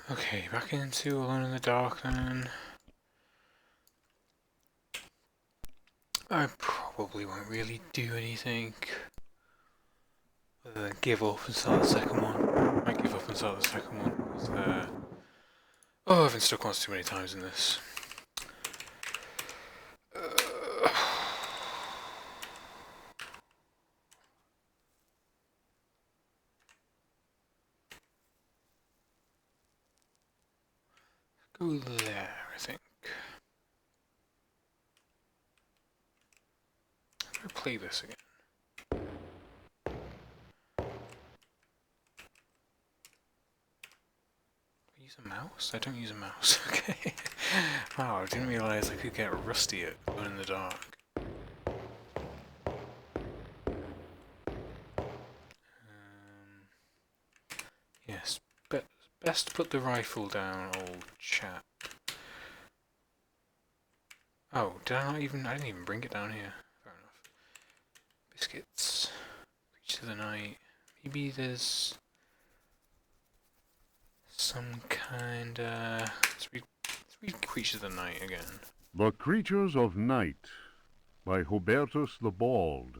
Okay, back into Alone in the Dark then. I probably won't really do anything other than give up and start the second one. I might give up and start the second one because oh, I've been stuck once too many times in this. Go there, I think. I'm gonna play this again. Use a mouse? I don't use a mouse. Okay. Wow, I didn't realise I could get rusty at Alone in the Dark. Yes, best put the rifle down, old chap. Oh, did I not even? I didn't even bring it down here. Fair enough. Biscuits. Creature of the night. Maybe there's some kind. Let's read Creature of the Night again. The Creatures of Night by Hubertus the Bald.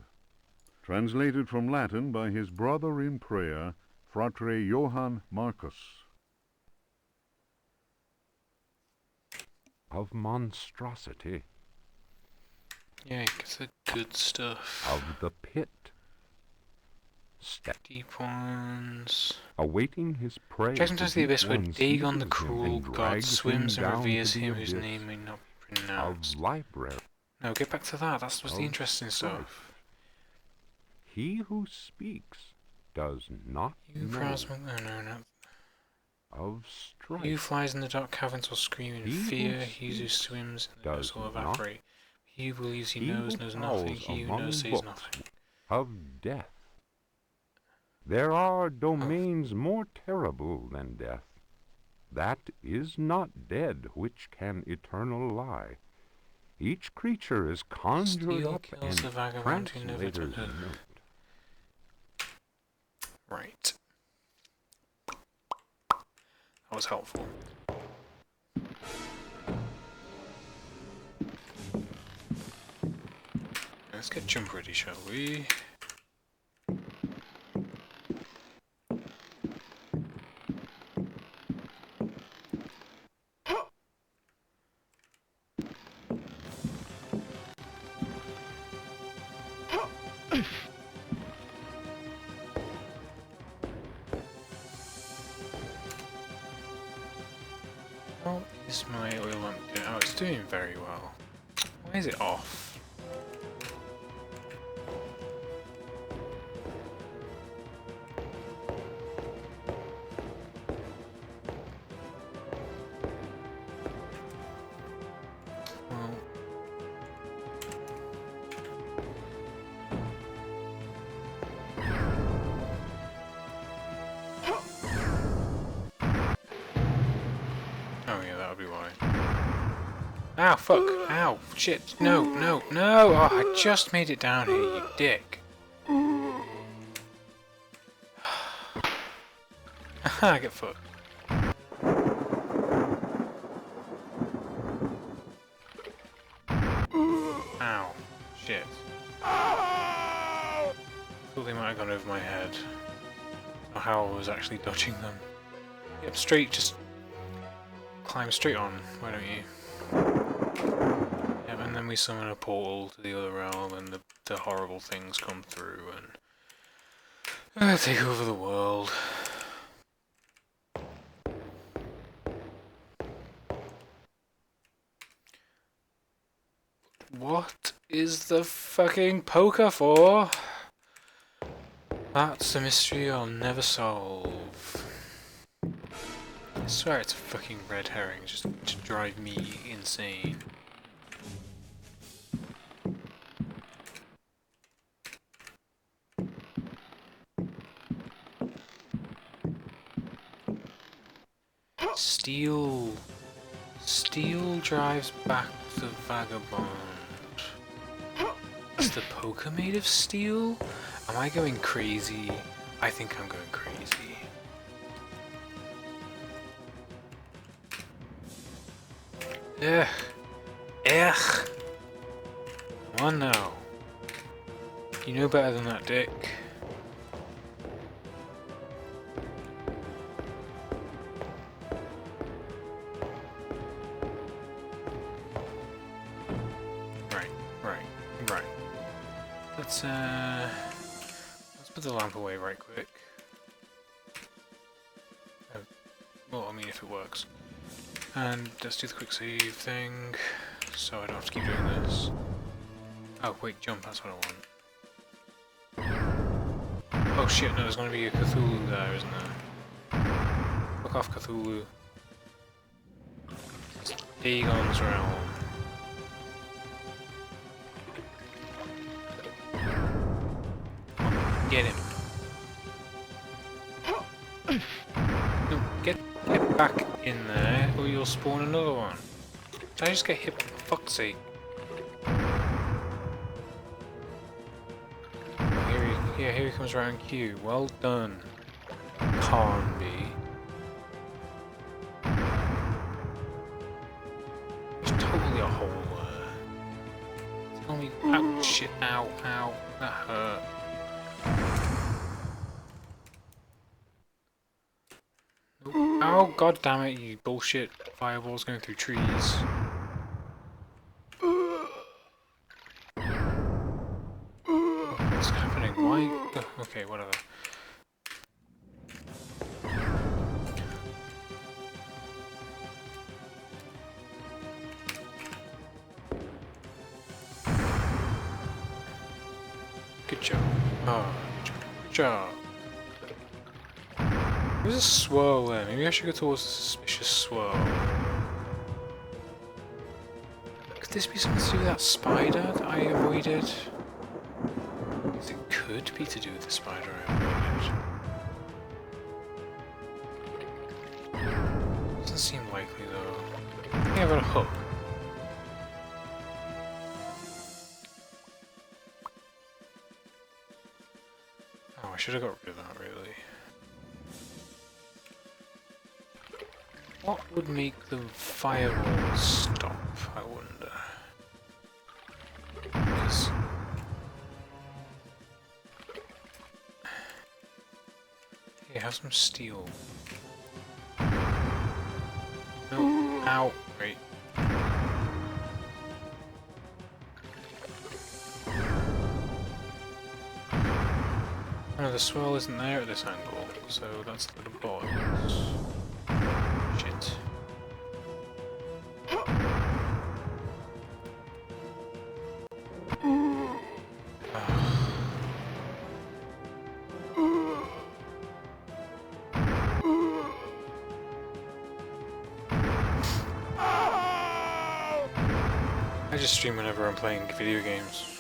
Translated from Latin by his brother in prayer, Fratre Johann Marcus. Of monstrosity. Yeah, it gets the good stuff. Of the pit. Deep ones. Awaiting his prey. Jackson turns to the abyss where Dagon the cruel god drags swims him and down reveres to the him whose abyss. name may not be pronounced. Of library. No, get back to that. That's what's the Of interesting stuff. He who speaks does not You know Prasma. No. of strife. He who flies in the dark caverns will scream in He who fear. He who speaks swims in the does dust will not. evaporate. He who believes he He knows who knows prowls nothing. He who among knows says books nothing. Of death. There are domains more terrible than death. That is not dead which can eternal lie. Each creature is conjured Steel up kills and the vagabond who never translator's took it. note. Right. That was helpful. Let's get jump ready, shall we? How is my oil lamp doing? Oh, it's doing very well. Why is it off? Well, oh yeah, that would be why. Ow, fuck! Ow! Shit! No! Oh, I just made it down here, you dick! Haha, get fucked. Ow. Shit. Thought they might have gone over my head. Or how I was actually dodging them. Yep, straight, just climb straight on, why don't you? Yep, and then we summon a portal to the other realm and the horrible things come through and take over the world. What is the fucking poker for? That's a mystery I'll never solve. I swear it's a fucking red herring just to drive me insane. Steel drives back the vagabond. Is the poker made of steel? Am I going crazy? I think I'm going crazy. Ugh. Ugh. Come on now. You know better than that, Dick. Right. Let's put the lamp away right quick. Well, I mean, if it works. And let's do the quick save thing, so I don't have to keep doing this. Oh, wait, jump, that's what I want. Oh shit, no, there's gonna be a Cthulhu there, isn't there? Fuck off, Cthulhu. It's Dagon's realm. Get him. No, get back in there, or you'll spawn another one. Did I just get hit, for fuck's sake? Here he comes around Q. Well done, Carnby. There's totally a hole there. Tell me, ow, shit, ow, that hurt. Oh, god damn it, you bullshit fireballs going through trees. What's happening? Why? Okay, whatever. Good job. Oh, good job. There's a swirl there. Maybe I should go towards the suspicious swirl. Could this be something to do with that spider that I avoided? It could be to do with the spider I avoided. Doesn't seem likely though. I think I've got a hook. Oh, I should have got rid of that really. What would make the fireballs stop, I wonder? Because... Hey, have some steel. No, ow, wait. No, the swirl isn't there at this angle, so that's the box. Shit. I just stream whenever I'm playing video games.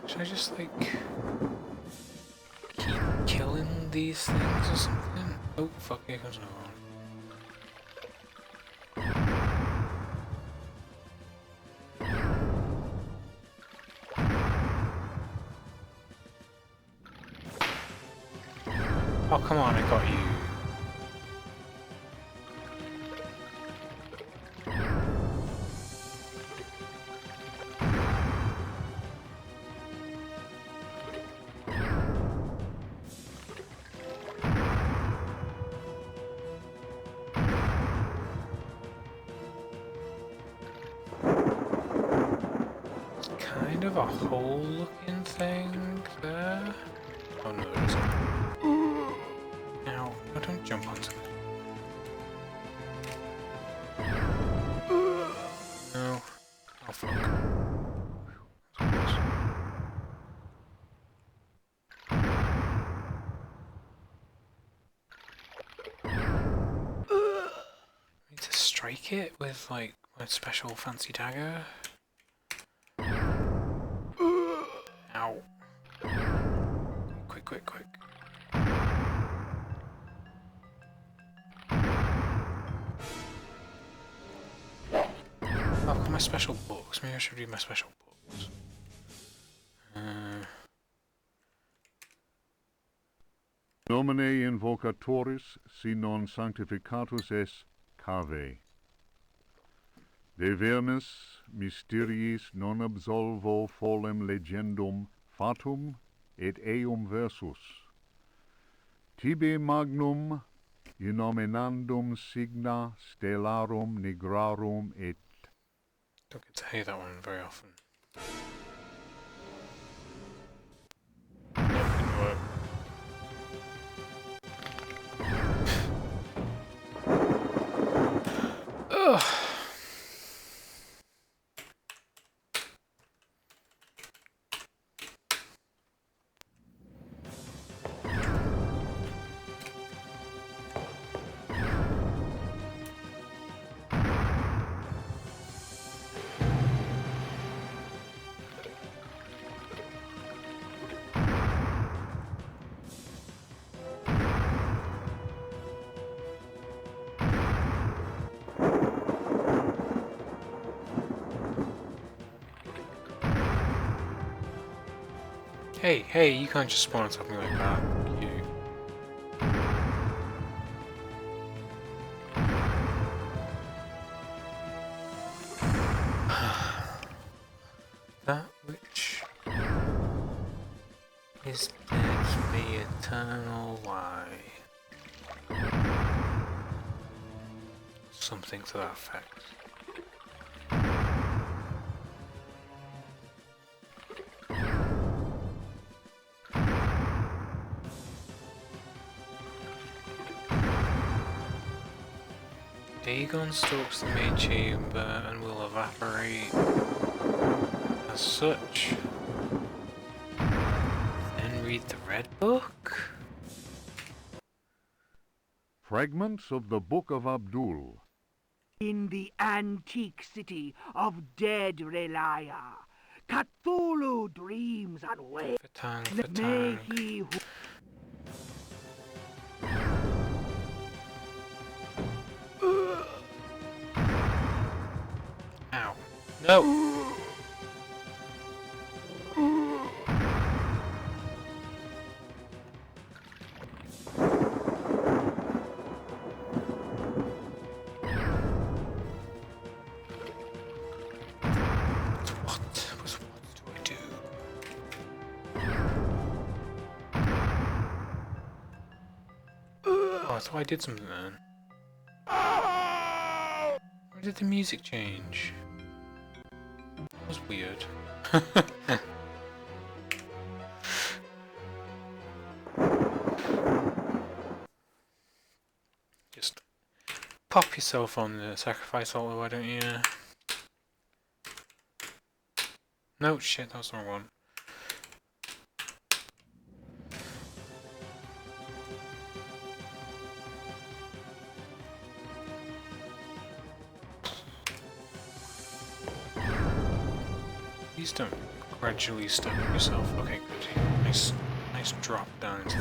Should I just, like, keep killing these things or something? Oh, fuck, here comes another one. Oh, come on, I got you. Kind of a hole looking thing there. Oh no, there isn't. Ow, no, don't jump onto it. Oh fuck. That's close. I need to strike it with like my special fancy dagger. Ow. Quick, quick, quick. Oh, I've got my special books. Maybe I should read my special books. Nomine invocatoris si non sanctificatus es cave. De vermis mysteriis non absolvo folem legendum fatum et eum versus. Tibi magnum innominandum signa stellarum nigrarum et Don't get to hear that one very often. Yep, didn't work. Ugh. Hey, hey, you can't just spawn on top of me like that. You. That which is dead, the eternal lie. Something to that effect. Dagon stalks the main chamber and will evaporate as such. Then read the red book? fragments of the Book of Abdul. In the antique city of dead Relaya, Cthulhu dreams and wakes. Fatang, May Fatang. he who Ow. No! What do I do? Oh, I thought I did something then. Why did the music change? That was weird. Just pop yourself on the sacrifice altar, why don't you? No, shit, that was the wrong one. Please don't gradually step yourself. Okay, good. Nice drop down into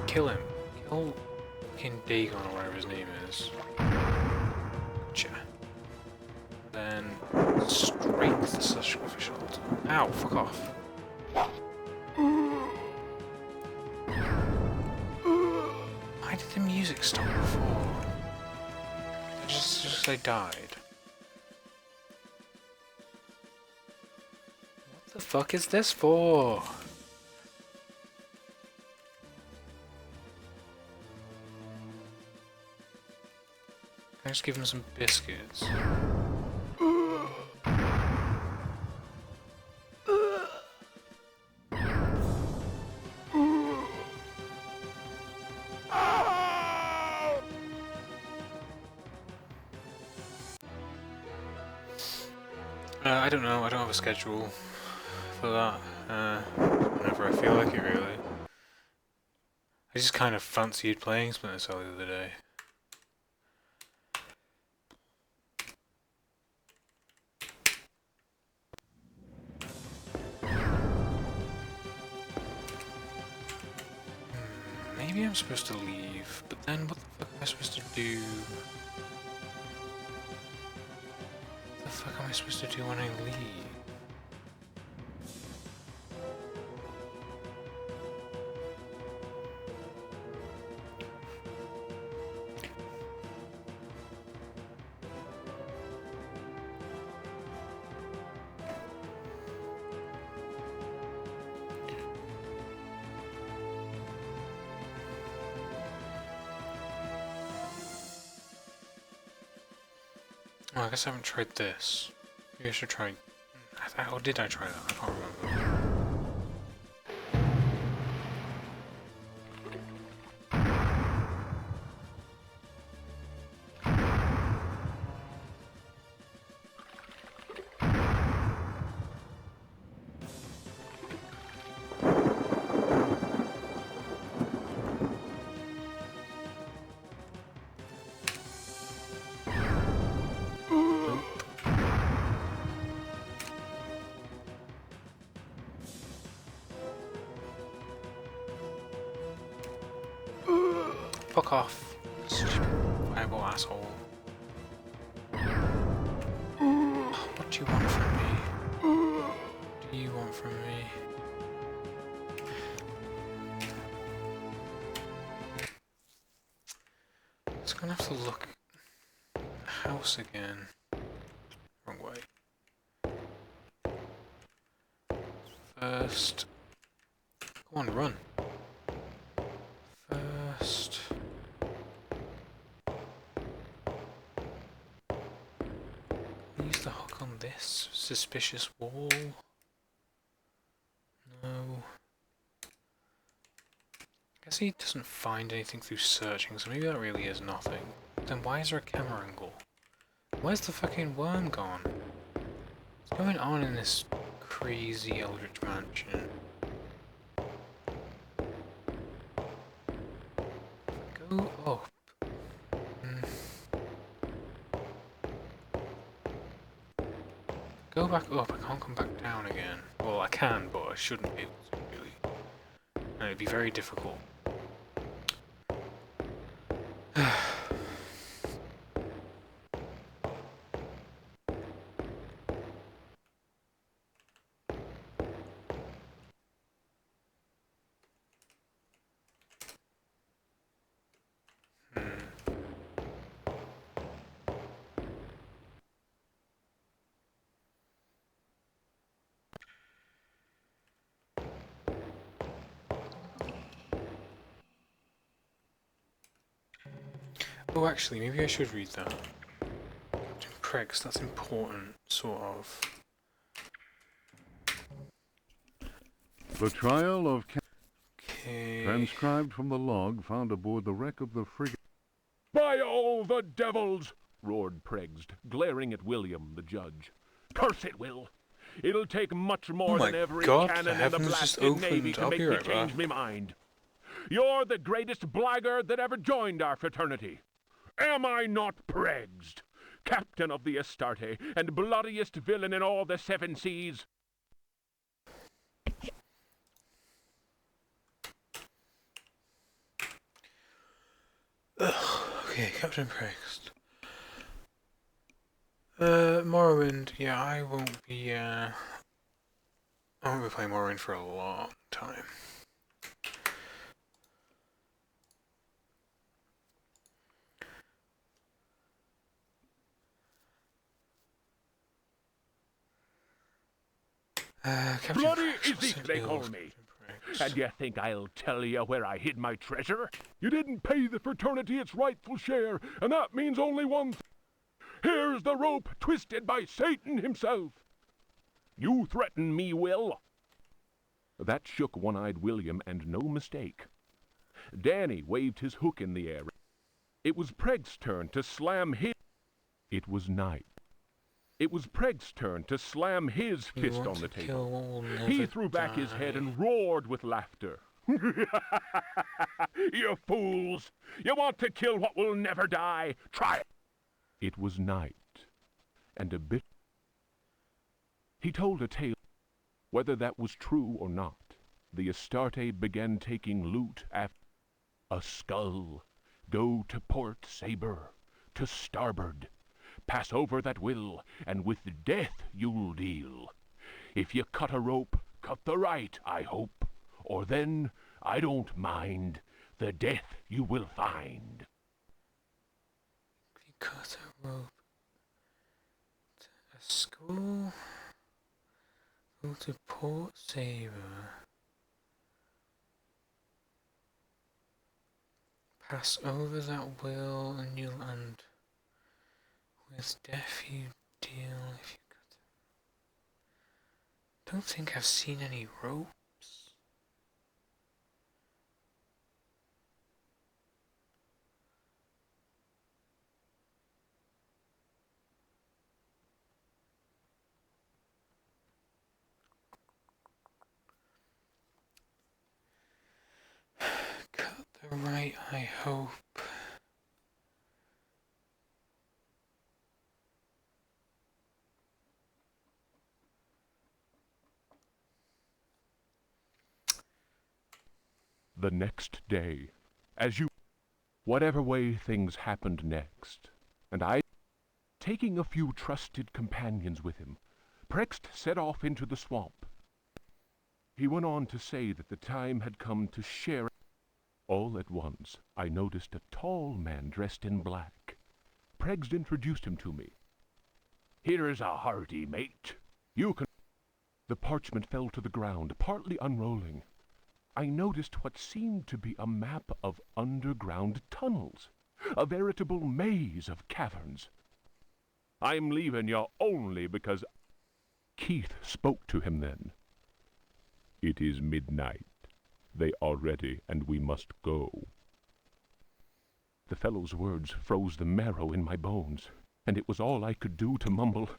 kill him. Kill fucking Dagon or whatever his name is. Gotcha. Then strike the sacrificial altar. Ow, fuck off. Why did the music stop before? Just I died. What the fuck is this for? Can I just give him some biscuits? I don't know, I don't have a schedule for that. Whenever I feel like it, really. I just kind of fancied playing Splinter Cell the other day. Maybe I'm supposed to leave, but then what the fuck am I supposed to do? What the fuck am I supposed to do when I leave? Oh, I guess I haven't tried this. Maybe I should try... Or did I try that? I can't remember. Fuck off, stupid fireball asshole. What do you want from me? What do you want from me? It's gonna have to look at the house again. Wrong way. First, go on, run. First. Use the hook on this suspicious wall. No. I guess he doesn't find anything through searching, so maybe that really is nothing. Then why is there a camera angle? Where's the fucking worm gone? What's going on in this crazy Eldritch mansion? Go up. Go back up, I can't come back down again. Well, I can, but I shouldn't be able to, really. And it'd be very difficult. Oh, actually, maybe I should read that. Captain Pregs, that's important, sort of. The trial of Okay. transcribed from the log found aboard the wreck of the frigate. By all the devils! Roared Pregged, glaring at William, the judge. Curse it, Will! It'll take much more my than every God, the cannon in the heavens just blasted navy opened. to I'll make be me right change back. me mind. You're the greatest blackguard that ever joined our fraternity. Am I not Pregged, captain of the Astarte and bloodiest villain in all the seven seas? Okay, Captain Pregs. Morrowind, yeah, I won't be playing Morrowind for a long time. Captain Bloody Pregs, what's Ezek, the they deal call with me. Captain Pregs? And you think I'll tell you where I hid my treasure? You didn't pay the fraternity its rightful share, and that means only one thing. Here's the rope twisted by Satan himself. You threaten me, Will. That shook One-Eyed William, and no mistake. Danny waved his hook in the air. It was Pregg's turn to slam his. It was night. It was Preg's turn to slam his You fist want on the to table. kill what will never He threw back his head die. and roared with laughter. You fools! You want to kill what will never die? Try it! It was night, and a bit. He told a tale. Whether that was true or not, the Astarte began taking loot after a skull. Go to port, Saber, to starboard. Pass over that will, and with death you'll deal. If you cut a rope, cut the right, I hope, or then, I don't mind, the death you will find. If you cut a rope to a school, go to Port Saber. Pass over that will and you'll land. With death you deal if you cut. Don't think I've seen any ropes. Cut the right, I hope. The next day, whatever way things happened next, and I, taking a few trusted companions with him, Prext set off into the swamp. He went on to say that the time had come to share. All at once, I noticed a tall man dressed in black. Prext introduced him to me. Here's a hearty mate. You can. The parchment fell to the ground, partly unrolling. I noticed what seemed to be a map of underground tunnels, a veritable maze of caverns. I'm leaving you only because. Keith spoke to him then. It is midnight. They are ready, and we must go. The fellow's words froze the marrow in my bones, and it was all I could do to mumble.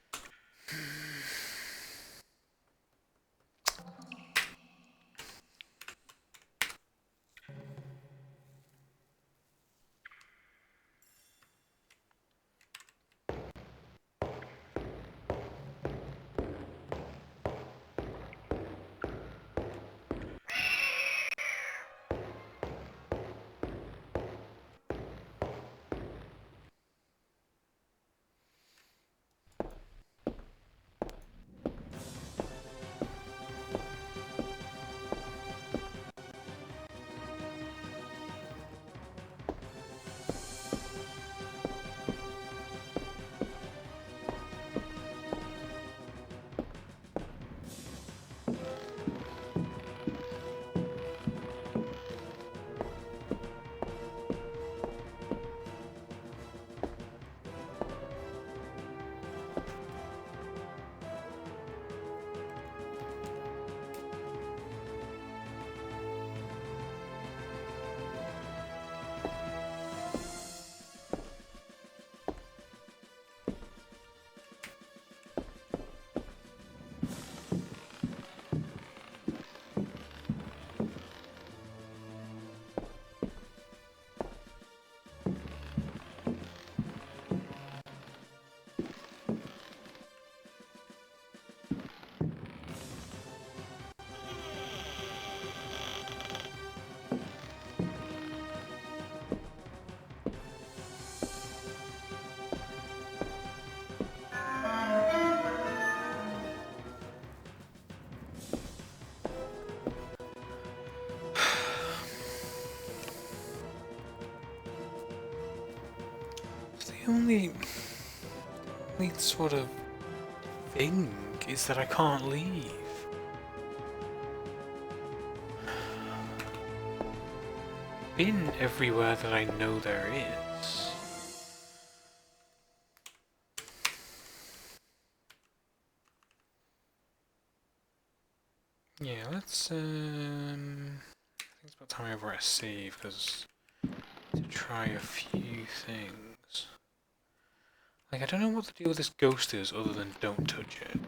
The only sort of thing is that I can't leave. Been everywhere that I know there is. Yeah, let's I think it's about time I write a save, because to try a few things. Like, I don't know what the deal with this ghost is other than don't touch it.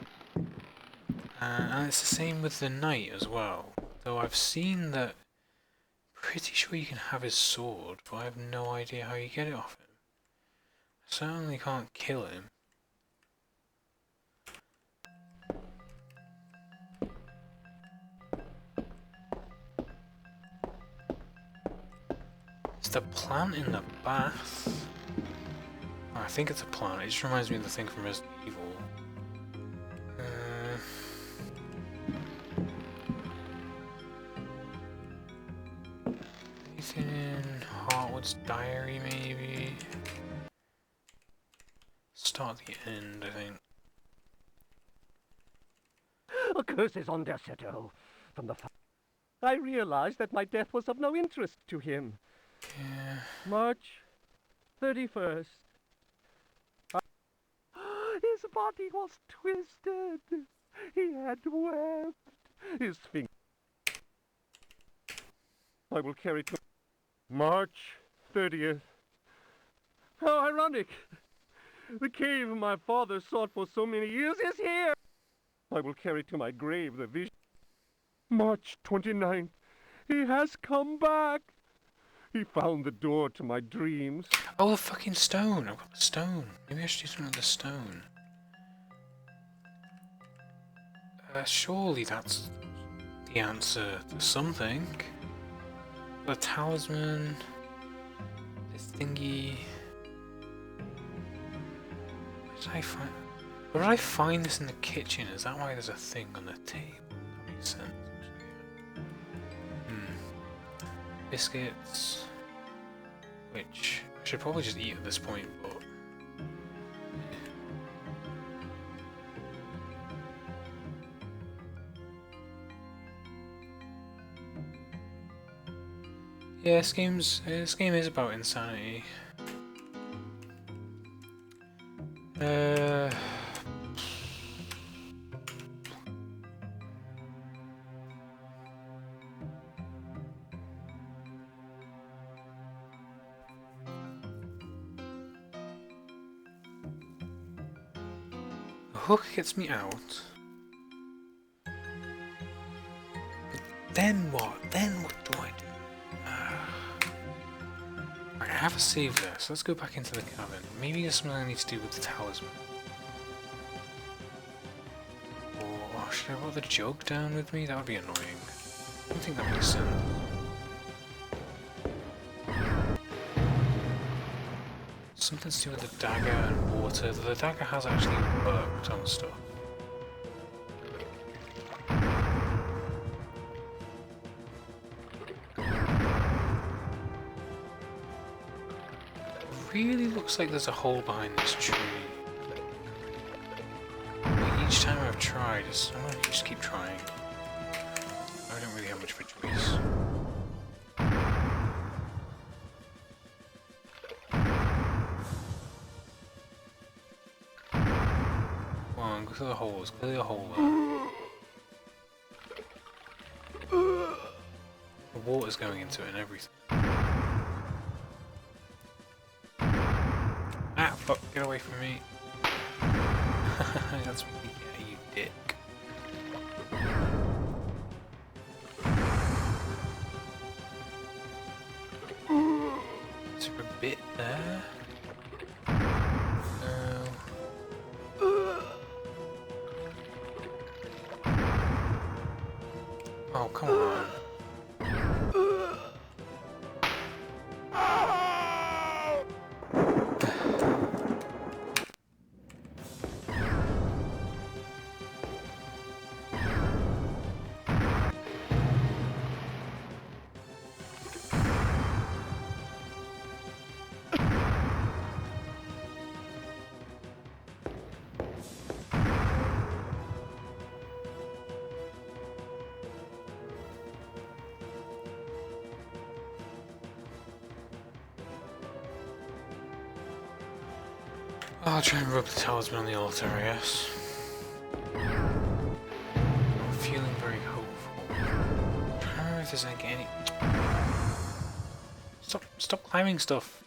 And it's the same with the knight as well. Though I've seen that... Pretty sure you can have his sword, but I have no idea how you get it off him. I certainly can't kill him. It's the plant in the bath. Oh, I think it's a plant. It just reminds me of the thing from Resident Evil. Anything in Heartwood's diary, maybe? Start at the end, I think. A curse is on Derceto. From the I realized that my death was of no interest to him. Yeah. March 31st. His body was twisted. He had wept. His finger. I will carry to March 30th. How ironic! The cave my father sought for so many years is here! I will carry to my grave the vision. March 29th. He has come back! He found the door to my dreams. Oh, the fucking stone! I've got the stone. Maybe I should do something with the stone. Surely that's the answer to something. The talisman. This thingy. Where did I find this in the kitchen? Is that why there's a thing on the table? That makes sense. Biscuits. Which I should probably just eat at this point, but... Yeah, this game is about insanity. The hook gets me out. But then what? Then what do I do? Right, I have a save there, so let's go back into the cabin. Maybe there's something I need to do with the talisman. Or should I brought the jug down with me? That would be annoying. I don't think that makes sense. Something to do with the dagger and water. The dagger has actually worked on stuff. Really looks like there's a hole behind this tree. But each time I've tried, I'm gonna just keep trying. I don't really have much of a choice. Come on, go through the holes. Clearly a hole there. The water's going into it and everything. Ah, fuck, get away from me. That's what you get, you dick. Is there a bit there? No. Oh, come on. I'll try and rub the talisman on the altar, I guess. I'm feeling very hopeful. I'm trying to remember if there's like any... Stop climbing stuff!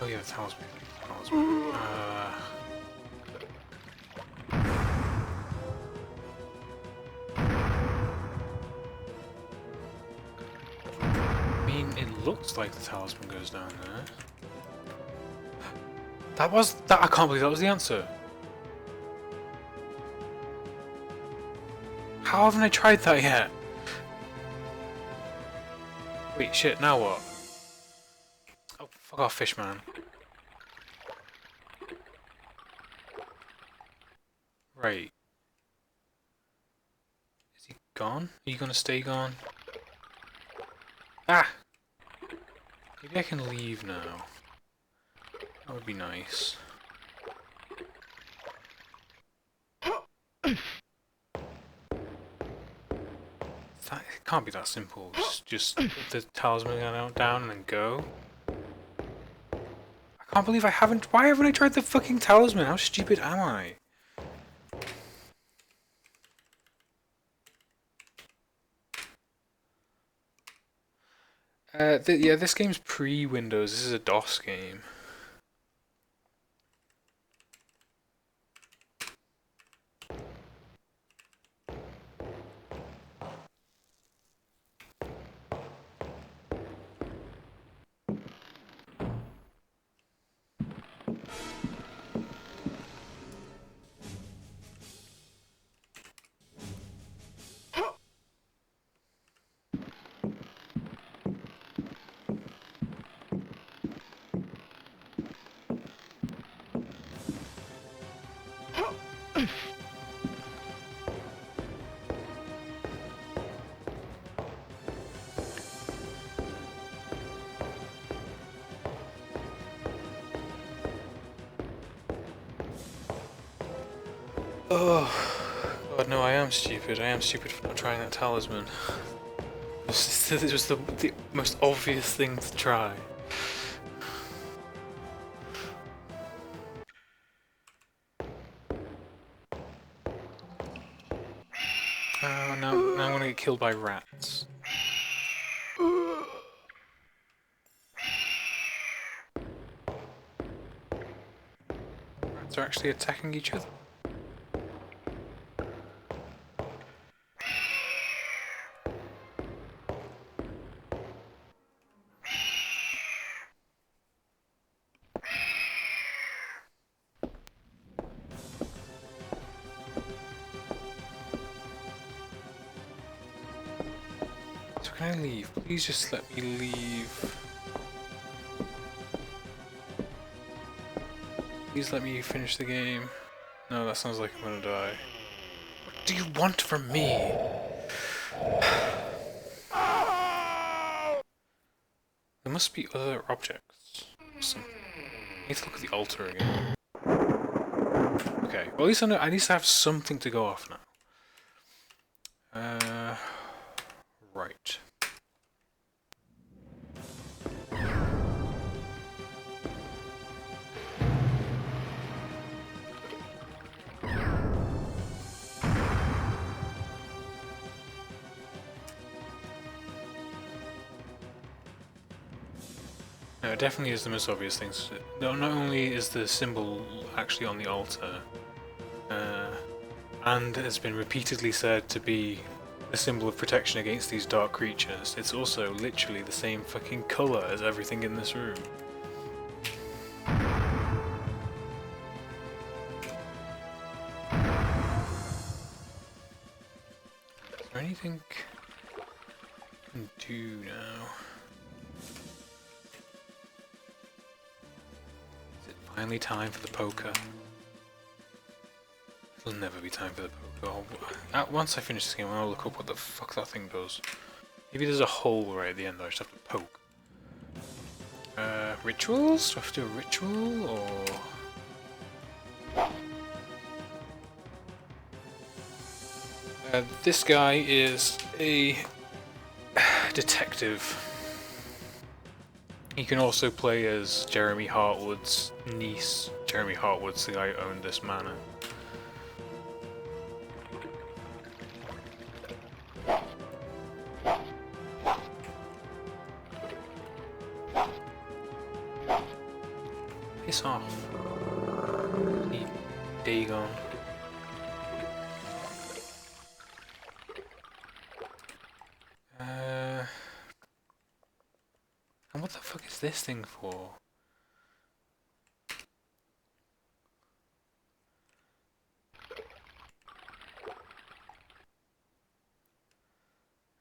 yeah, the talisman. Talisman. I mean, it looks like the talisman goes down there. That was that. I can't believe that was the answer. How haven't I tried that yet? Wait, shit. Now what? Oh, fuck off, Fishman. Right. Is he gone? Are you gonna stay gone? Ah! Maybe I can leave now. That would be nice. It can't be that simple. Just put the talisman down and then go. I can't believe I haven't. Why haven't I tried the fucking talisman? How stupid am I? Yeah, this game's pre-Windows. This is a DOS game. Oh, God, no, I am stupid. I am stupid for not trying that talisman. This was the most obvious thing to try. Oh, now I'm gonna get killed by rats. Rats are actually attacking each other. So can I leave? Please just let me leave. Please let me finish the game. No, that sounds like I'm gonna die. What do you want from me? There must be other objects. I need to look at the altar again. Okay, well at least I know, I need to have something to go off now. Right. No, it definitely is the most obvious things. No, not only is the symbol actually on the altar, and has been repeatedly said to be the symbol of protection against these dark creatures, it's also literally the same fucking colour as everything in this room. Is there anything I can do now? Finally time for the poker. It'll never be time for the poker. Once I finish this game, I'll look up what the fuck that thing does. Maybe there's a hole right at the end that I just have to poke. Rituals? Do I have to do a ritual, or...? This guy is a detective. He can also play as Jeremy Hartwood's niece. Jeremy Hartwood's the guy who owned this manor. Piss off. You Dagon. And what the fuck is this thing for?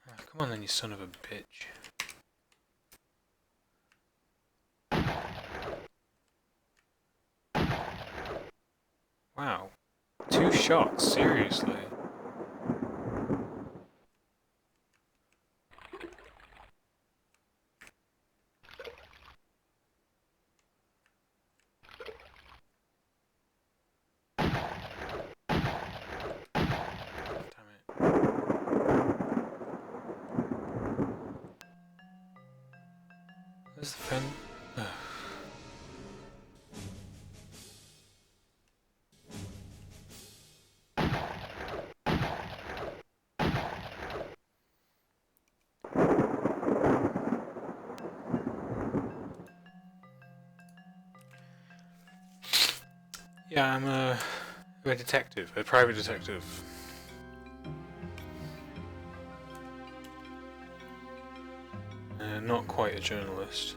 Come on then, you son of a bitch. Wow. 2 shots, seriously. Damn it. Where's the pen? Yeah, I'm a detective, a private detective. Not quite a journalist.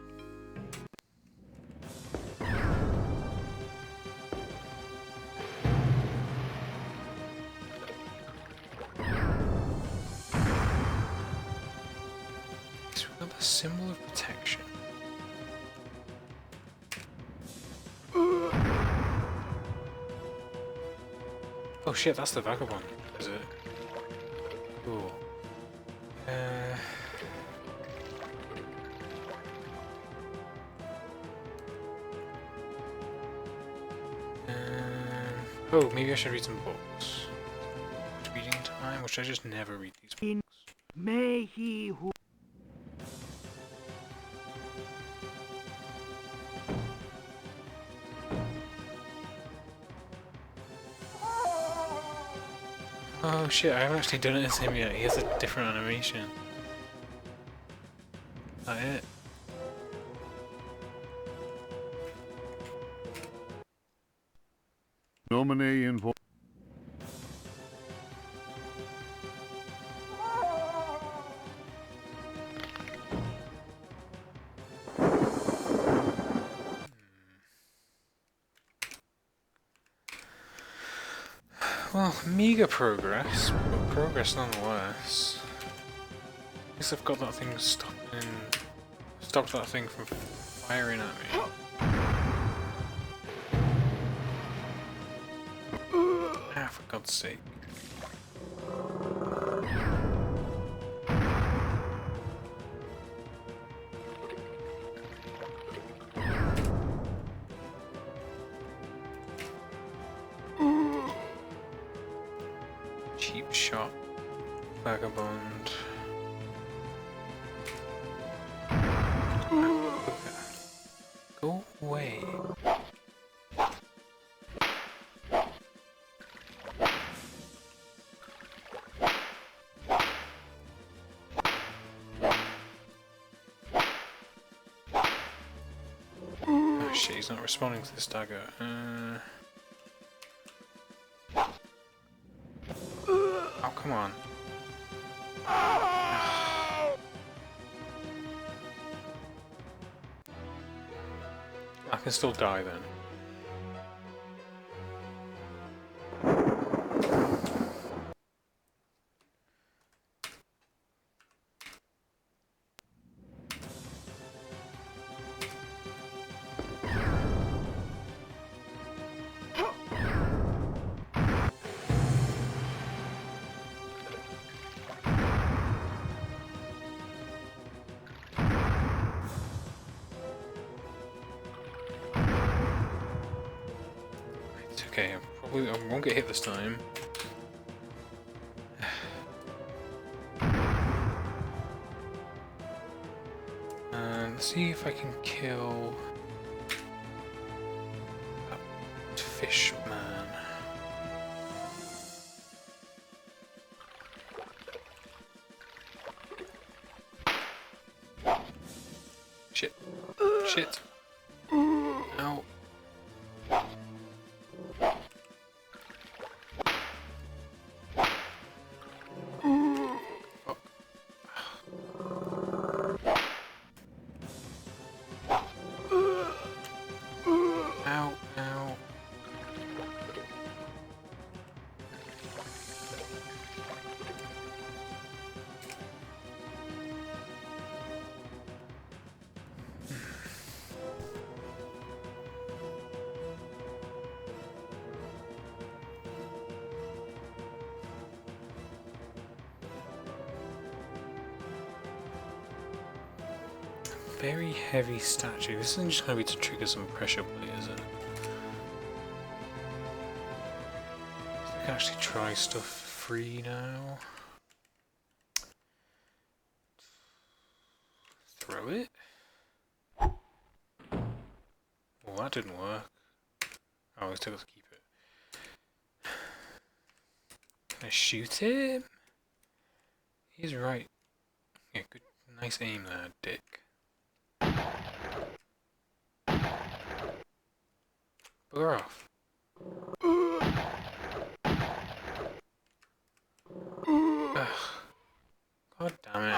So we've got the symbol of protection. Oh shit, that's the vagabond, is it? Cool. Oh, maybe I should read some books. Reading time? Or should I just never read these books? May he who Oh shit, I haven't actually done it as him yet. He has a different animation. Is that it? Nomine invo... Well, meager progress, but progress nonetheless. At least I've got that thing stopped that thing from firing at me. Ah, for God's sake. Cheap shot, vagabond. Go away. Oh shit, he's not responding to this dagger. Oh, come on. I can still die then. It's okay, I won't get hit this time. And let's see if I can kill that fish man. Shit. Shit. Ow. very heavy statue. This isn't just going to be to trigger some pressure plate, is it? So I can actually try stuff free now. Throw it? Well, that didn't work. Oh, I still got to keep it. Can I shoot him? He's right. Yeah, good. Nice aim there, Dick. Bugger off. Ugh. God damn it.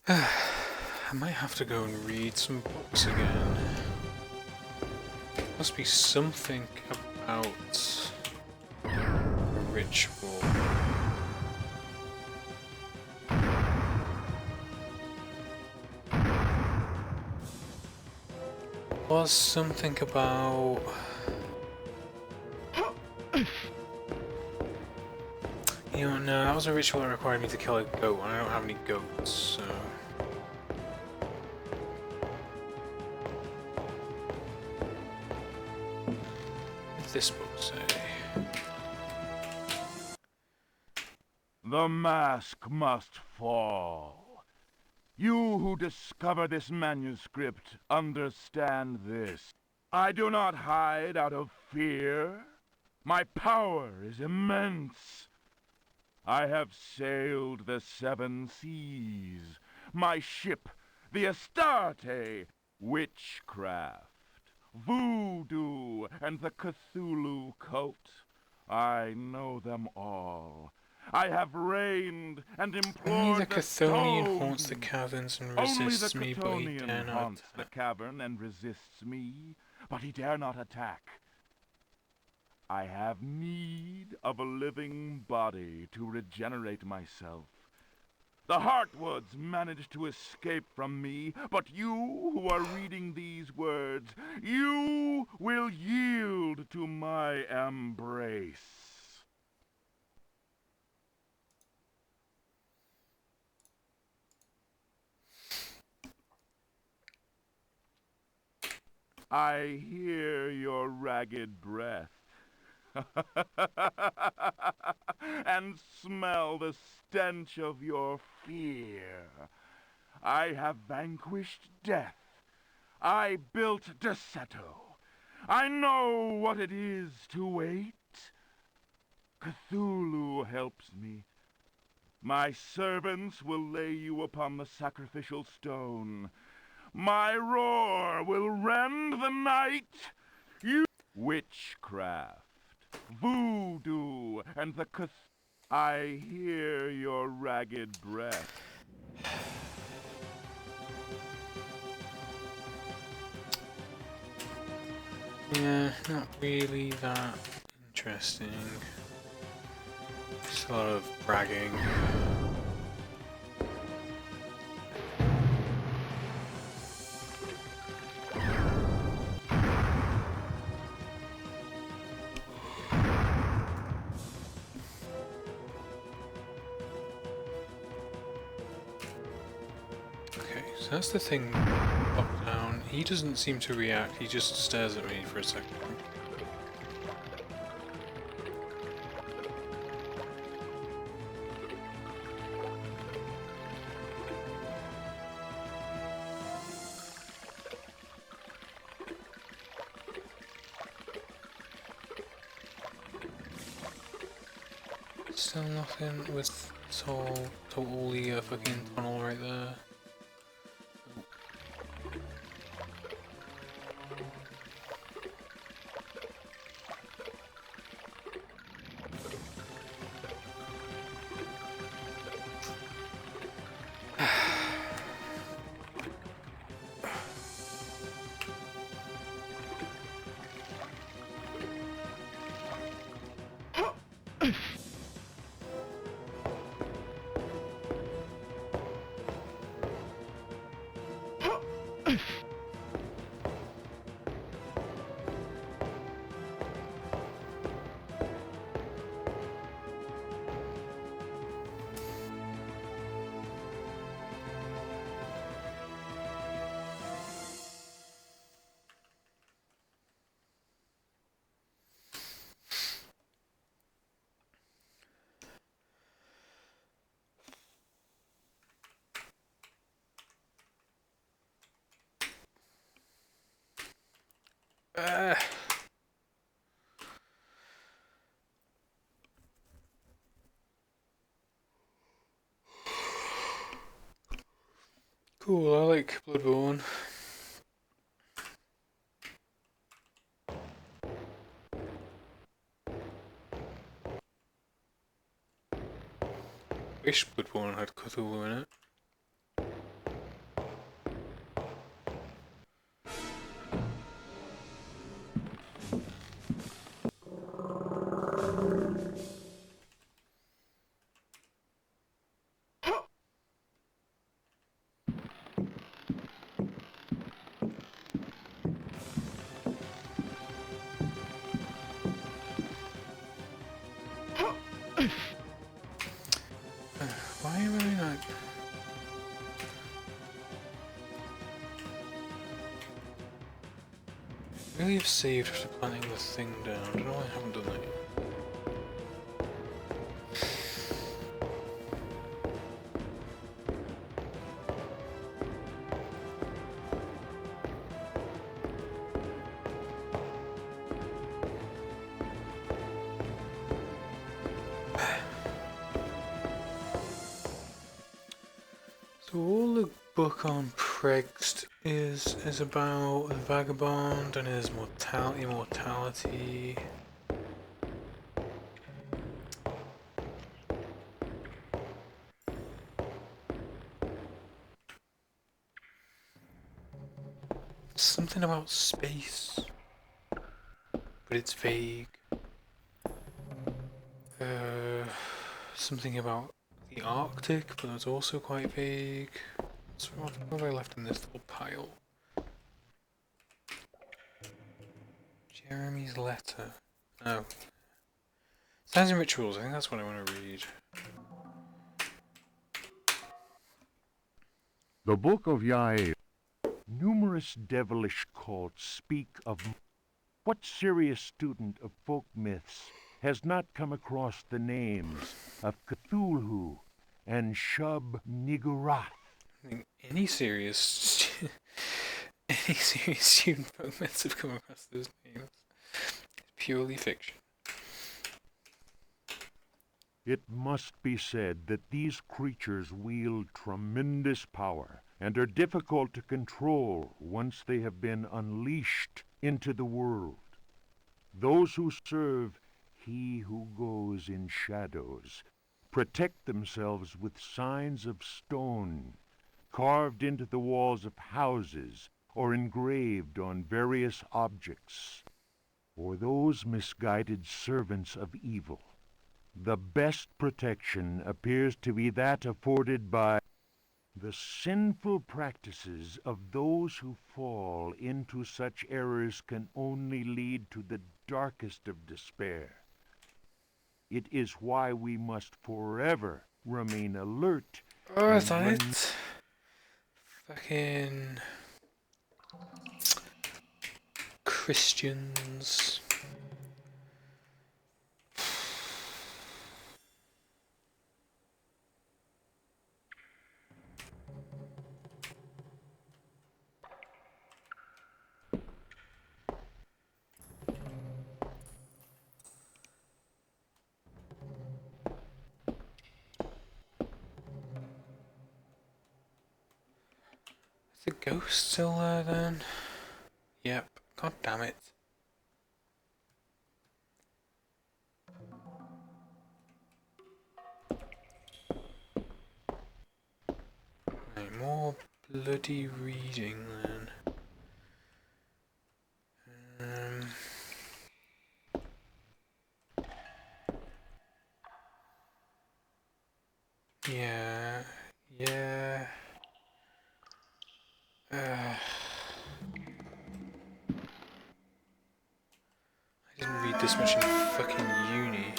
I might have to go and read some books again. Must be something about a ritual. Was something about... You know, no, that was a ritual that required me to kill a goat, and I don't have any goats, so... What's this book say? The mask must fall. You who discover this manuscript understand this. I do not hide out of fear. My power is immense. I have sailed the 7 seas. My ship, the Astarte, witchcraft, voodoo, and the Cthulhu cult. I know them all. I have reigned and implored Only the the Chthonian stone. haunts the caverns and Only resists the me, but he Chthonian dare not haunts the attack. cavern and resists me, but he dare not attack. I have need of a living body to regenerate myself. The Heartwoods managed to escape from me, but you who are reading these words, you will yield to my embrace. I hear your ragged breath. And smell the stench of your fear. I have vanquished death. I built Deseto. I know what it is to wait. Cthulhu helps me. My servants will lay you upon the sacrificial stone. My roar will rend the night. You witchcraft, voodoo, and the I hear your ragged breath. Yeah, not really that interesting. Just a lot of bragging. So that's the thing up down. He doesn't seem to react, he just stares at me for a second. Still nothing with totally a fucking tunnel right there. Cool, I like Bloodborne. Wish Bloodborne had Cthulhu in it. Why am I not? Really have saved after planting the thing down. I don't know why I haven't done that yet. So all the book on Pregst is about the vagabond and his immortality. Something about space, but it's vague. Something about the Arctic, but that's also quite vague. So what have I left in this little pile? Jeremy's letter. Oh. Signs and Rituals, I think that's what I want to read. The Book of Yael. Numerous devilish cults speak of... What serious student of folk myths has not come across the names of Cthulhu and Shub-Niggurath? I think any serious student folk myths have come across those names. It's purely fiction. It must be said that these creatures wield tremendous power and are difficult to control once they have been unleashed into the world. Those who serve He Who Goes in Shadows protect themselves with signs of stone, carved into the walls of houses or engraved on various objects. For those misguided servants of evil, the best protection appears to be that afforded by the sinful practices of those who fall into such errors can only lead to the darkest of despair. It is why we must forever remain alert. Oh, is that it? Fucking Christians. Is the ghost still there then? Yep. God damn it. Right, more bloody reading then. Yeah, yeah. I didn't read this much in fucking uni.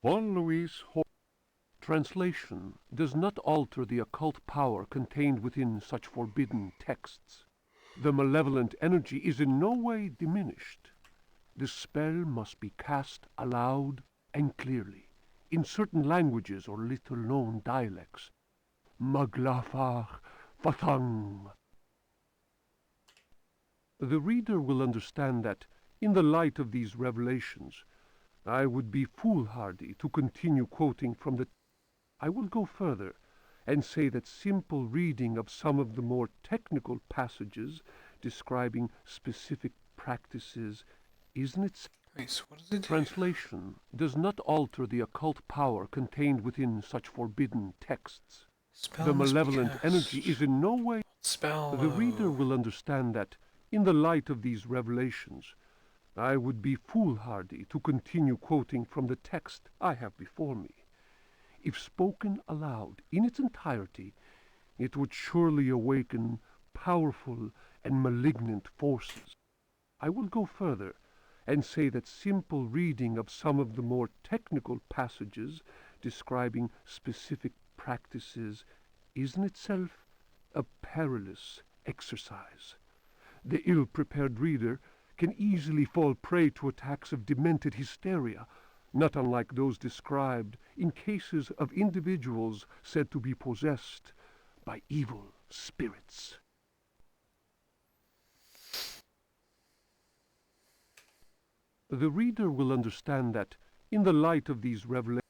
Juan Luis Translation does not alter the occult power contained within such forbidden texts. The malevolent energy is in no way diminished. The spell must be cast aloud and clearly, in certain languages or little-known dialects. Maglafar Fathang. The reader will understand that, in the light of these revelations, I would be foolhardy to continue quoting from the... I will go further and say that simple reading of some of the more technical passages describing specific practices isn't it... Wait, so what does it do? Translation does not alter the occult power contained within such forbidden texts. Spell The must be malevolent cast. energy is in no way... Spell. The reader will understand that, in the light of these revelations, I would be foolhardy to continue quoting from the text I have before me. If spoken aloud in its entirety, it would surely awaken powerful and malignant forces. I will go further and say that simple reading of some of the more technical passages describing specific practices is in itself a perilous exercise. The ill-prepared reader can easily fall prey to attacks of demented hysteria, not unlike those described in cases of individuals said to be possessed by evil spirits. The reader will understand that, in the light of these revelations,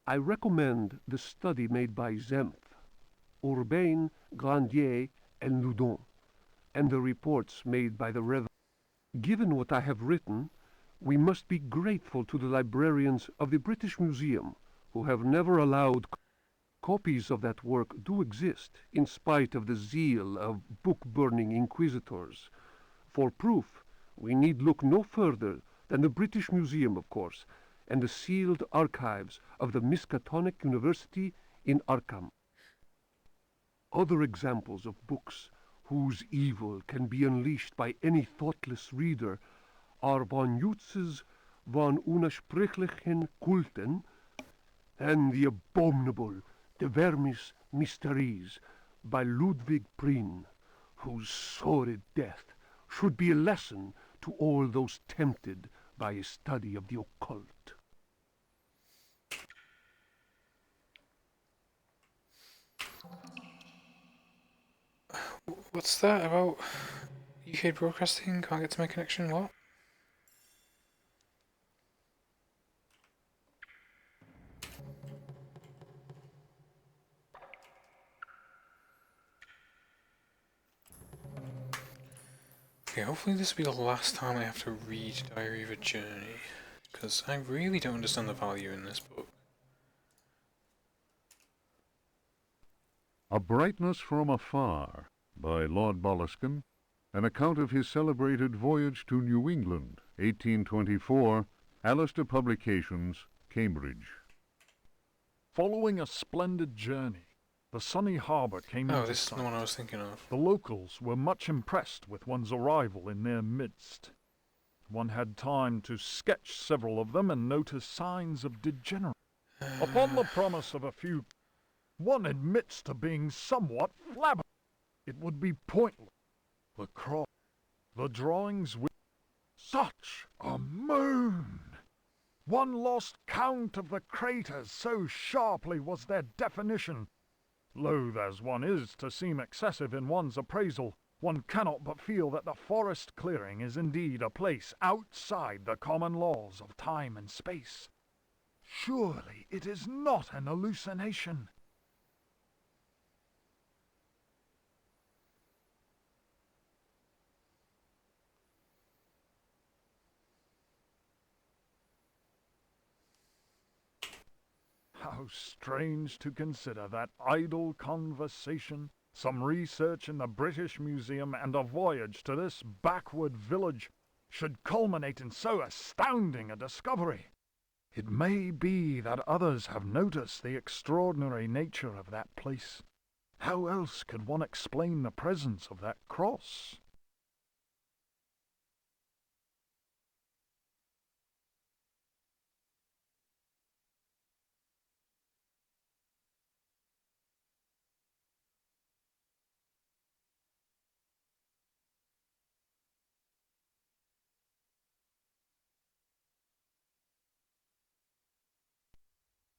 I recommend the study made by Zempf, Urbain, Grandier, and Loudon, and the reports made by the Rev. Given what I have written, we must be grateful to the librarians of the British Museum, who have never allowed... Copies of that work do exist, in spite of the zeal of book-burning inquisitors. For proof, we need look no further than the British Museum, of course, and the sealed archives of the Miskatonic University in Arkham. Other examples of books whose evil can be unleashed by any thoughtless reader are von Jutz's von Unersprechlichen Kulten and the abominable De Vermis Mysteries by Ludwig Prien, whose sordid death should be a lesson to all those tempted by a study of the occult. What's that about UK broadcasting? Can't get to my connection? What? Okay, hopefully this will be the last time I have to read Diary of a Journey, because I really don't understand the value in this book. A Brightness from Afar by Lord Boleskine, an account of his celebrated voyage to New England, 1824, Alistair Publications, Cambridge. Following a splendid journey, the sunny harbour came Oh, into this is sight. the one I was thinking of. The locals were much impressed with one's arrival in their midst. One had time to sketch several of them and notice signs of degeneration. Upon the promise of a few, one admits to being somewhat flabbergasted. It would be pointless. The cross, the drawings with such a moon! One lost count of the craters, so sharply was their definition. Loath as one is to seem excessive in one's appraisal, one cannot but feel that the forest clearing is indeed a place outside the common laws of time and space. Surely it is not an hallucination. How strange to consider that idle conversation, some research in the British Museum, and a voyage to this backward village should culminate in so astounding a discovery. It may be that others have noticed the extraordinary nature of that place. How else could one explain the presence of that cross?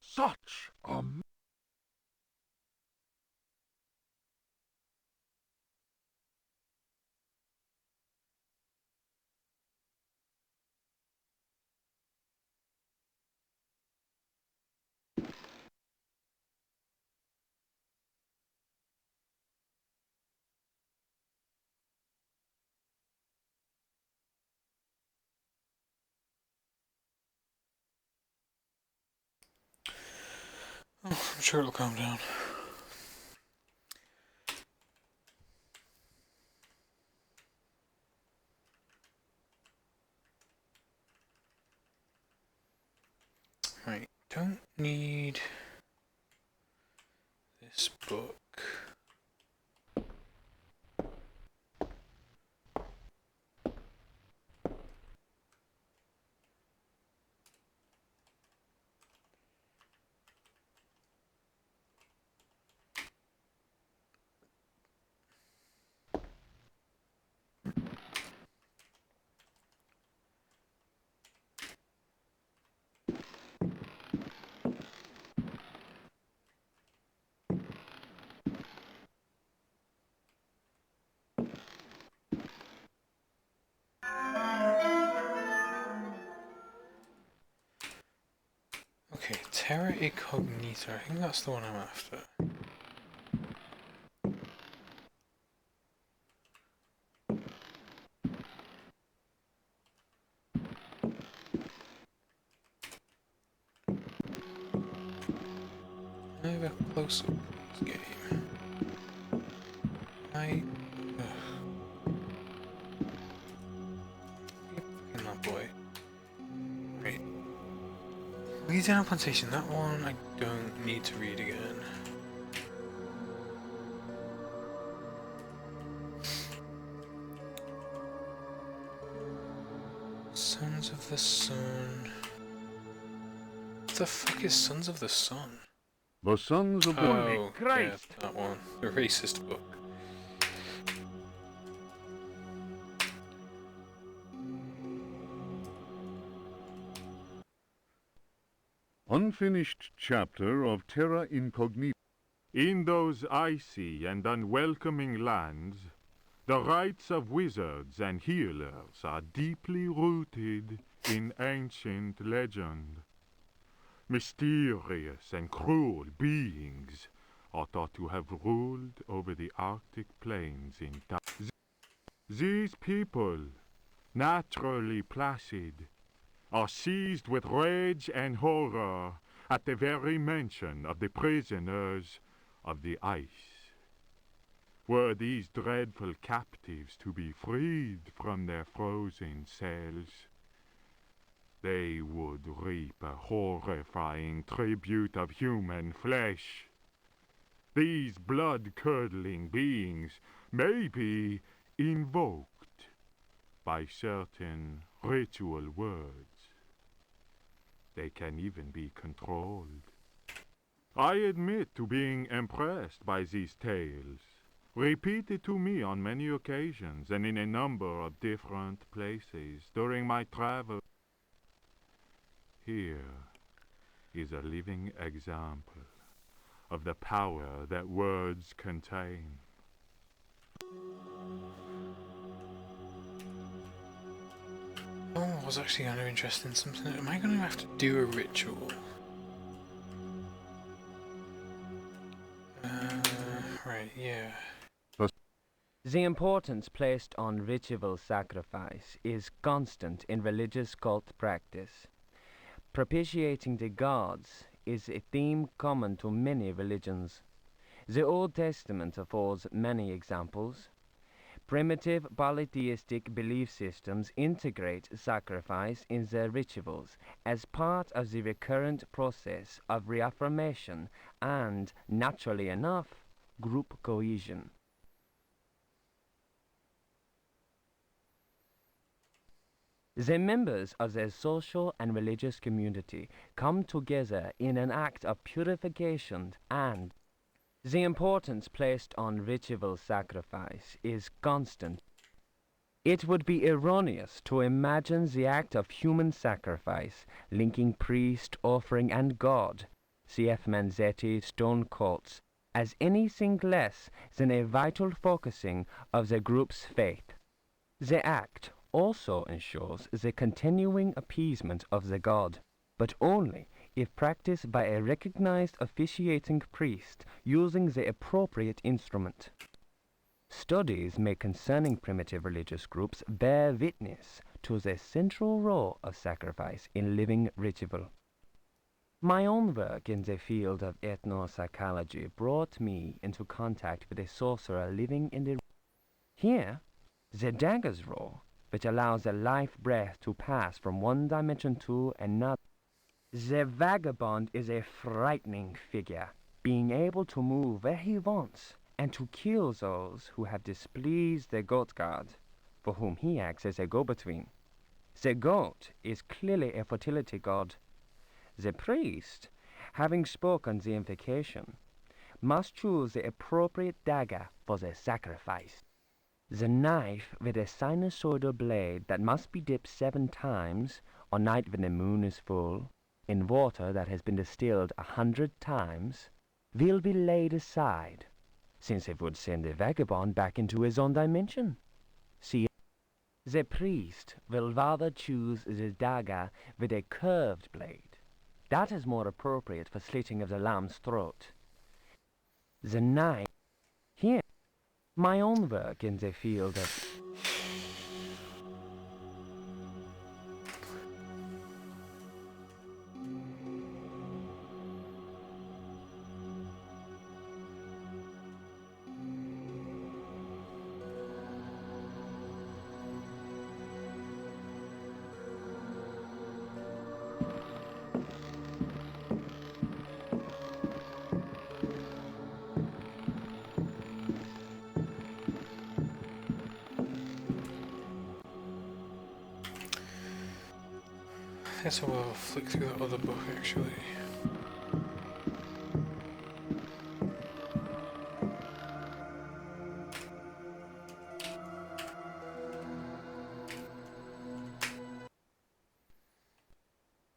Such a Oh, I'm sure it'll calm down. Right, don't need this book. Okay, Terra Incognita, I think that's the one I'm after. I have a close up this game. Keep that boy. Right. Louisiana Plantation, that one I don't need to read again. Sons of the Sun. What the fuck is Sons of the Sun? The Sons of the... Oh, yeah, that one. The racist book. Unfinished chapter of Terra Incognita. In those icy and unwelcoming lands, the rites of wizards and healers are deeply rooted in ancient legend. Mysterious and cruel beings are thought to have ruled over the Arctic plains in time. These people, naturally placid, are seized with rage and horror at the very mention of the prisoners of the ice. Were these dreadful captives to be freed from their frozen cells, they would reap a horrifying tribute of human flesh. These blood-curdling beings may be invoked by certain ritual words. They can even be controlled. I admit to being impressed by these tales, repeated to me on many occasions and in a number of different places during my travels. Here is a living example of the power that words contain. Oh, I was actually kind of interested in something. Am I going to have to do a ritual? Right, yeah. The importance placed on ritual sacrifice is constant in religious cult practice. Propitiating the gods is a theme common to many religions. The Old Testament affords many examples. Primitive polytheistic belief systems integrate sacrifice in their rituals as part of the recurrent process of reaffirmation and, naturally enough, group cohesion. The members of their social and religious community come together in an act of purification, and the importance placed on ritual sacrifice is constant. It would be erroneous to imagine the act of human sacrifice linking priest, offering, and God, C.F. Manzetti, Stone Cults, as anything less than a vital focusing of the group's faith. The act also ensures the continuing appeasement of the god, but only if practiced by a recognized officiating priest using the appropriate instrument. Studies made concerning primitive religious groups bear witness to the central role of sacrifice in living ritual. My own work in the field of ethnopsychology brought me into contact with a sorcerer living in the... Here, the dagger's role, which allows the life breath to pass from one dimension to another. The vagabond is a frightening figure, being able to move where he wants and to kill those who have displeased the goat god, for whom he acts as a go-between. The goat is clearly a fertility god. The priest, having spoken the invocation, must choose the appropriate dagger for the sacrifice. The knife with a sinusoidal blade that must be dipped 7 times on night when the moon is full, in water that has been distilled 100 times, will be laid aside, since it would send the vagabond back into his own dimension. See, the priest will rather choose the dagger with a curved blade. That is more appropriate for slitting of the lamb's throat. The knife, here, my own work in the field of... I guess I will flick through that other book actually.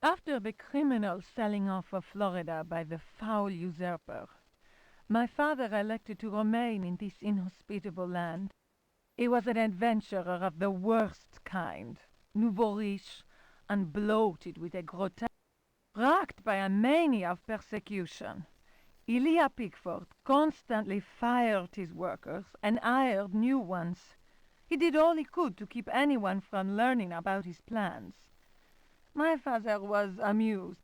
After the criminal selling off of Florida by the foul usurper, my father elected to remain in this inhospitable land. He was an adventurer of the worst kind, nouveau riche, and bloated with a grotesque, racked by a mania of persecution. Elia Pickford constantly fired his workers and hired new ones. He did all he could to keep anyone from learning about his plans. My father was amused.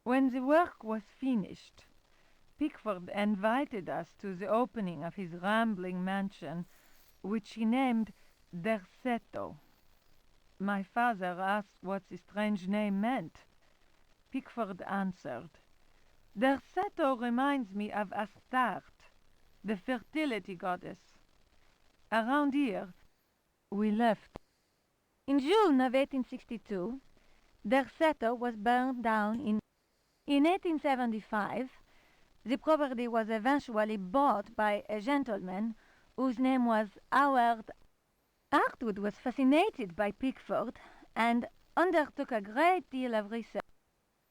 When the work was finished, Pickford invited us to the opening of his rambling mansion, which he named Derceto. My father asked what the strange name meant. Pickford answered, "Derceto reminds me of Astarte, the fertility goddess. Around here, we left." In June of 1862, Derceto was burned down. In 1875, the property was eventually bought by a gentleman whose name was Howard. Hartwood was fascinated by Pickford and undertook a great deal of research.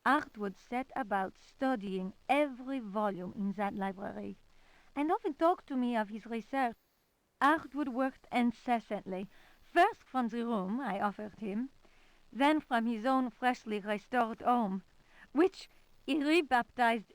Hartwood set about studying every volume in that library, and often talked to me of his research. Hartwood worked incessantly, first from the room I offered him, then from his own freshly restored home, which he rebaptized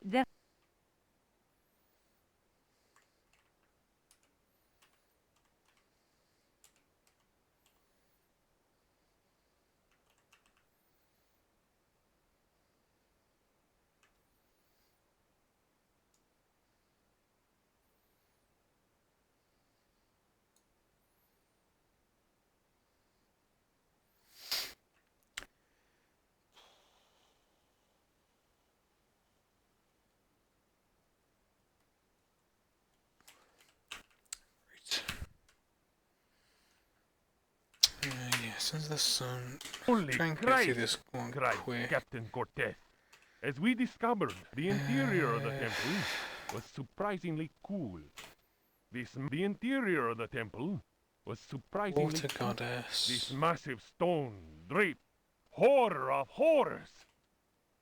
Since the sun... Holy Try and get Christ! through this one cried quick. Captain Cortez. As we discovered, the interior of the temple was surprisingly cool. The interior of the temple was surprisingly Water cool. goddess. This massive stone draped horror of horrors.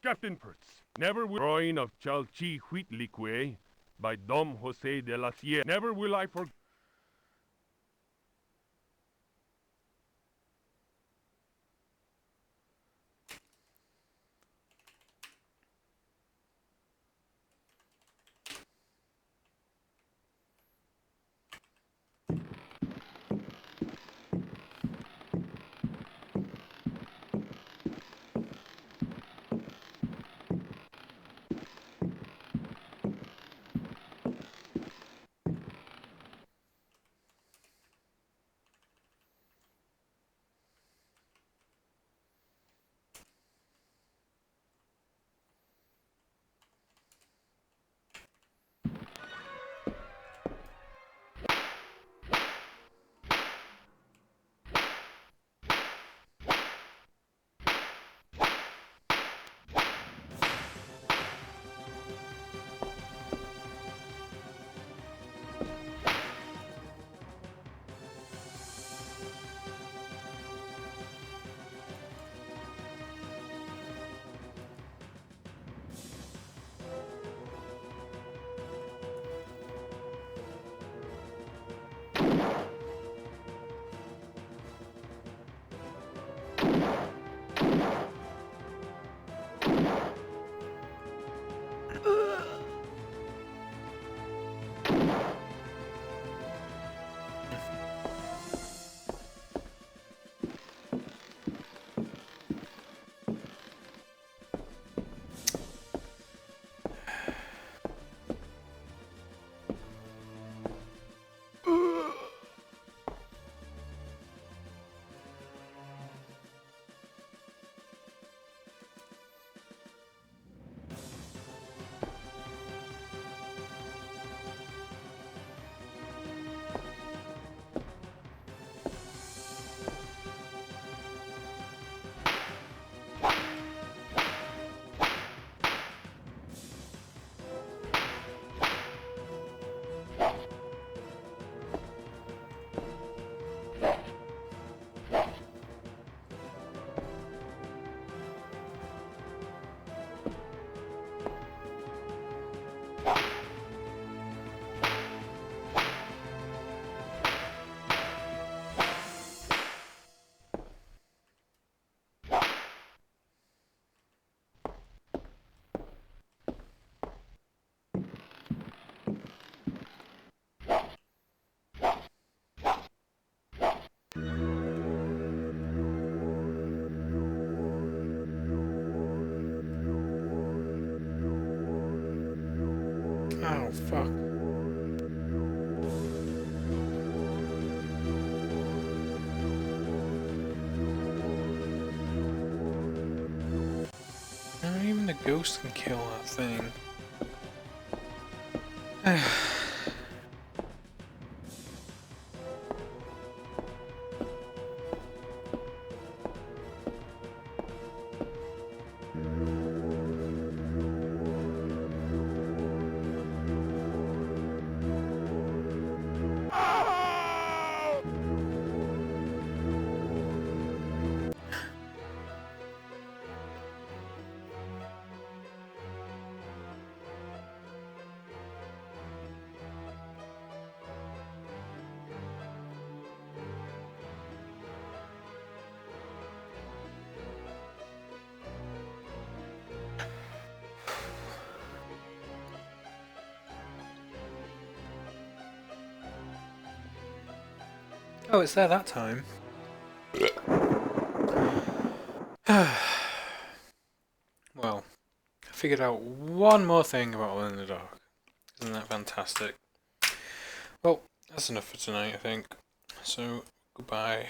Captain Fritz, never will drawing of Chalchi Huitlique by Dom Jose de la Sierra. Never will I forget. Oh, fuck. Not even the ghost can kill that thing. Oh, it's there that time. Well, I figured out one more thing about Alone in the Dark. Isn't that fantastic? Well, that's enough for tonight, I think. So, goodbye.